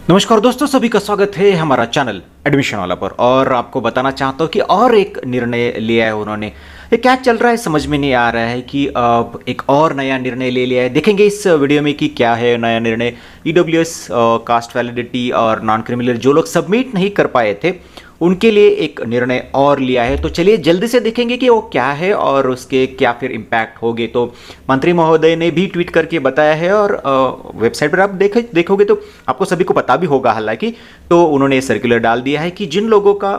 नमस्कार दोस्तों, सभी का स्वागत है हमारा चैनल एडमिशन वाला पर। और आपको बताना चाहता हूँ कि और एक निर्णय लिया है उन्होंने। ये क्या चल रहा है समझ में नहीं आ रहा है कि अब एक और नया निर्णय ले लिया है। देखेंगे इस वीडियो में कि क्या है नया निर्णय। ईडब्ल्यूएस कास्ट वैलिडिटी और नॉन क्रिमिनल जो लोग सबमिट नहीं कर पाए थे उनके लिए एक निर्णय और लिया है। तो चलिए जल्दी से देखेंगे कि वो क्या है और उसके क्या फिर इम्पैक्ट होंगे। तो मंत्री महोदय ने भी ट्वीट करके बताया है और वेबसाइट पर आप देखोगे तो आपको सभी को पता भी होगा हालांकि। तो उन्होंने सर्कुलर डाल दिया है कि जिन लोगों का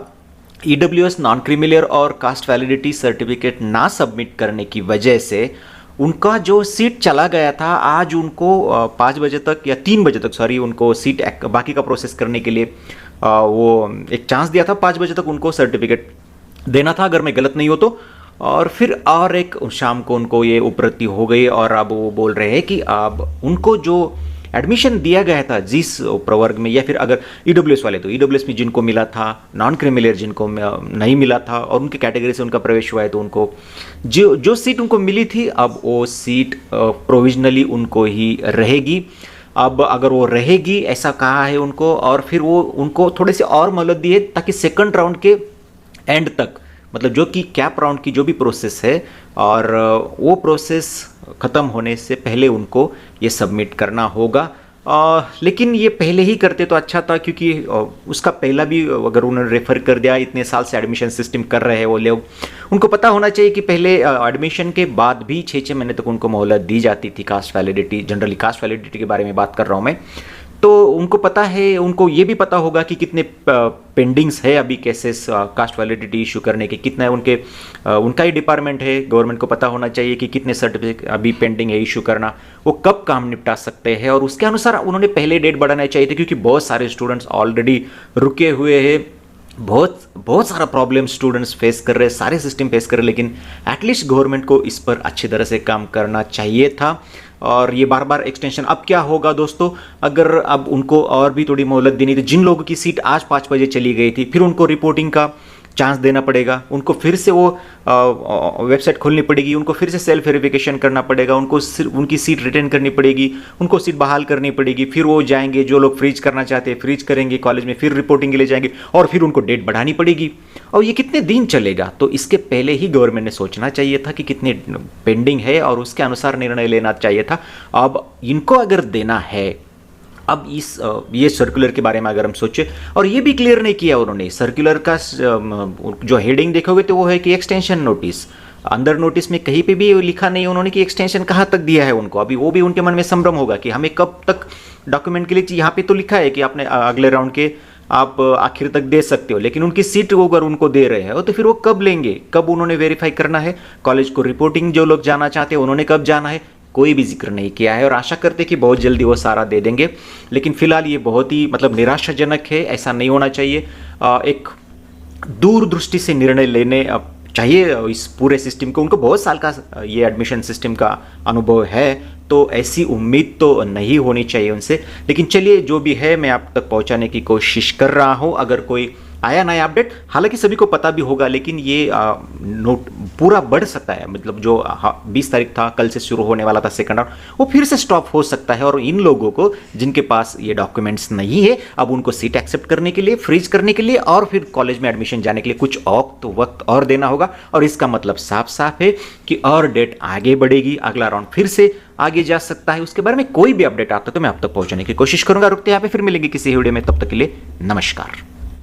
ईडब्ल्यूएस नॉन क्रिमिनल और कास्ट वैलिडिटी सर्टिफिकेट ना सबमिट करने की वजह से उनका जो सीट चला गया था, आज उनको 5 बजे तक या 3 बजे तक उनको सीट बाकी का प्रोसेस करने के लिए वो एक चांस दिया था। 5 बजे तक उनको सर्टिफिकेट देना था अगर मैं गलत नहीं हो तो। और फिर और एक शाम को उनको ये उपलब्धि हो गई और अब वो बोल रहे हैं कि अब उनको जो एडमिशन दिया गया था जिस प्रवर्ग में, या फिर अगर ईडब्ल्यूएस वाले तो ईडब्ल्यूएस में जिनको मिला था, नॉन क्रिमिनल जिनको नहीं मिला था और उनके कैटेगरी से उनका प्रवेश हुआ है तो उनको जो सीट उनको मिली थी अब वो सीट प्रोविजनली उनको ही रहेगी। अब अगर वो रहेगी ऐसा कहा है उनको, और फिर वो उनको थोड़े से और मोहलत दी है ताकि सेकंड राउंड के एंड तक, मतलब जो कि कैप राउंड की जो भी प्रोसेस है और वो प्रोसेस ख़त्म होने से पहले उनको ये सबमिट करना होगा। लेकिन ये पहले ही करते तो अच्छा था, क्योंकि उसका पहला भी अगर उन्होंने रेफर कर दिया, इतने साल से एडमिशन सिस्टम कर रहे हैं वो लोग, उनको पता होना चाहिए कि पहले एडमिशन के बाद भी 6 महीने तक उनको मोहलत दी जाती थी cast validity, generally cast validity के बारे में बात कर रहा हूँ मैं। तो उनको पता है, उनको ये भी पता होगा कि कितने पेंडिंग्स है अभी केसेस कास्ट वैलिडिटी इशू करने के, कितना है उनका ही डिपार्टमेंट है। गवर्नमेंट को पता होना चाहिए कि कितने सर्टिफिकेट अभी पेंडिंग है इशू करना, वो कब काम निपटा सकते हैं और उसके अनुसार उन्होंने पहले डेट बढ़ाना चाहिए थे, क्योंकि बहुत सारे स्टूडेंट्स ऑलरेडी रुके हुए हैं। बहुत सारा प्रॉब्लम स्टूडेंट्स फेस कर रहे हैं, सारे सिस्टम फेस कर रहे हैं, लेकिन एटलीस्ट गवर्नमेंट को इस पर अच्छी तरह से काम करना चाहिए था। और ये बार बार एक्सटेंशन, अब क्या होगा दोस्तों, अगर अब उनको और भी थोड़ी मोहलत देनी थी, जिन लोगों की सीट आज 5 बजे चली गई थी फिर उनको रिपोर्टिंग का चांस देना पड़ेगा, उनको फिर से वो वेबसाइट खोलनी पड़ेगी, उनको फिर से सेल्फ वेरिफिकेशन करना पड़ेगा, उनको उनकी सीट रिटर्न करनी पड़ेगी, उनको सीट बहाल करनी पड़ेगी, फिर वो जाएंगे, जो लोग फ्रीज करना चाहते हैं फ्रीज करेंगे कॉलेज में, फिर रिपोर्टिंग के लिए जाएंगे और फिर उनको डेट बढ़ानी पड़ेगी। और ये कितने दिन चलेगा? तो इसके पहले ही गवर्नमेंट ने सोचना चाहिए था कि कितने पेंडिंग है और उसके अनुसार निर्णय लेना चाहिए था। अब इनको अगर देना है, अब ये सर्कुलर के बारे में अगर हम सोचें, और ये भी क्लियर नहीं किया उन्होंने सर्कुलर का जो हेडिंग देखोगे तो वो है कि एक्सटेंशन नोटिस। अंदर नोटिस में कहीं पे भी लिखा नहीं उन्होंने कि एक्सटेंशन कहाँ तक दिया है उनको। अभी वो भी उनके मन में संभ्रम होगा कि हमें कब तक डॉक्यूमेंट के लिए, यहाँ पे तो लिखा है कि आपने अगले राउंड के आप आखिर तक दे सकते हो, लेकिन उनकी सीट अगर उनको दे रहे हो तो फिर वो कब लेंगे, कब उन्होंने वेरीफाई करना है, कॉलेज को रिपोर्टिंग जो लोग जाना चाहते हैं उन्होंने कब जाना है, कोई भी जिक्र नहीं किया है। और आशा करते कि बहुत जल्दी वो सारा दे देंगे, लेकिन फिलहाल ये बहुत ही निराशाजनक है, ऐसा नहीं होना चाहिए। एक दूरदृष्टि से निर्णय लेने चाहिए इस पूरे सिस्टम को। उनको बहुत साल का ये एडमिशन सिस्टम का अनुभव है, तो ऐसी उम्मीद तो नहीं होनी चाहिए उनसे। लेकिन चलिए जो भी है मैं आप तक पहुंचाने की कोशिश कर रहा हूं। अगर कोई आया नया अपडेट, हालांकि सभी को पता भी होगा, लेकिन ये नोट पूरा बढ़ सकता है, मतलब जो 20 तारीख था, कल से शुरू होने वाला था सेकंड राउंड, वो फिर से स्टॉप हो सकता है। और इन लोगों को जिनके पास ये डॉक्यूमेंट्स नहीं है, अब उनको सीट एक्सेप्ट करने के लिए, फ्रीज करने के लिए और फिर कॉलेज में एडमिशन जाने के लिए कुछ वक्त और देना होगा। और इसका मतलब साफ साफ है कि और डेट आगे बढ़ेगी, अगला राउंड फिर से आगे जा सकता है। उसके बारे में कोई भी अपडेट आता है तो मैं आप तक पहुंचाने की कोशिश करूंगा। रुकते यहाँ पे, फिर मिलेंगे किसी वीडियो में, तब तक के लिए नमस्कार।